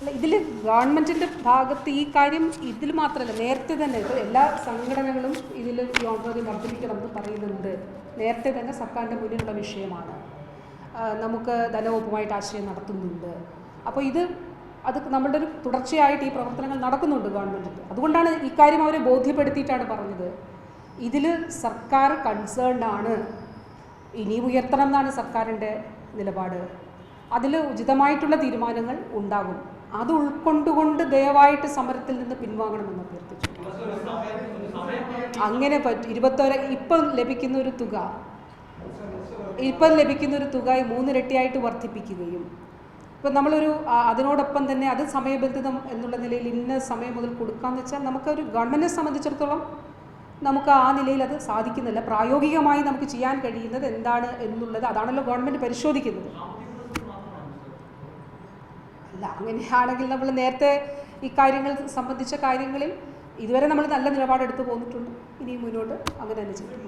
ഇതിൽ ഗവൺമെൻറ്റിൻ്റെ ഭാഗത്ത് ഈ കാര്യം ഇതിൽ മാത്രമല്ല, നേരത്തെ തന്നെ ഇപ്പോൾ എല്ലാ സംഘടനകളും ഇതിൽ ഈ ഓണറേറിയം വർദ്ധിപ്പിക്കണമെന്ന് പറയുന്നുണ്ട്. നേരത്തെ തന്നെ സർക്കാരിൻ്റെ മുന്നിലുള്ള വിഷയമാണ്. നമുക്ക് ധനവകുപ്പുമായിട്ട് ആശയം നടത്തുന്നുണ്ട്. അപ്പോൾ അത് നമ്മളുടെ ഒരു തുടർച്ചയായിട്ട് ഈ പ്രവർത്തനങ്ങൾ നടക്കുന്നുണ്ട് ഗവൺമെൻറ്റിൻ്റെ. അതുകൊണ്ടാണ് ഇക്കാര്യം അവരെ ബോധ്യപ്പെടുത്തിയിട്ടാണ് പറഞ്ഞത്. ഇതിൽ സർക്കാർ കൺസേൺഡ് ആണ്, ഇനിയും ഉയർത്തണം എന്നാണ് സർക്കാരിൻ്റെ നിലപാട്. അതിൽ ഉചിതമായിട്ടുള്ള തീരുമാനങ്ങൾ ഉണ്ടാകും. അത് ഉൾക്കൊണ്ടുകൊണ്ട് ദയവായിട്ട് സമരത്തിൽ നിന്ന് പിൻവാങ്ങണമെന്ന് അഭ്യർത്ഥിച്ചു. അങ്ങനെ ഇപ്പം ലഭിക്കുന്ന ഒരു തുക 3 ഇരട്ടിയായിട്ട് വർദ്ധിപ്പിക്കുകയും ഇപ്പം നമ്മളൊരു അതിനോടൊപ്പം തന്നെ അത് സമയബന്ധിതം എന്നുള്ള നിലയിൽ ഇന്ന സമയം മുതൽ കൊടുക്കാമെന്ന് വെച്ചാൽ നമുക്കൊരു ഗവൺമെൻറ്റിനെ സംബന്ധിച്ചിടത്തോളം നമുക്ക് ആ നിലയിൽ അത് സാധിക്കുന്നില്ല. പ്രായോഗികമായി നമുക്ക് ചെയ്യാൻ കഴിയുന്നത് എന്താണ് എന്നുള്ളത് അതാണല്ലോ ഗവൺമെൻറ് പരിശോധിക്കുന്നത്. അല്ല, അങ്ങനെയാണെങ്കിൽ നമ്മൾ നേരത്തെ ഈ കാര്യങ്ങൾ സംബന്ധിച്ച കാര്യങ്ങളിൽ ഇതുവരെ നമ്മൾ നല്ല നിലപാടെടുത്ത് പോന്നിട്ടുണ്ട്. ഇനി മുന്നോട്ട് അങ്ങനെ തന്നെ ചെയ്യും.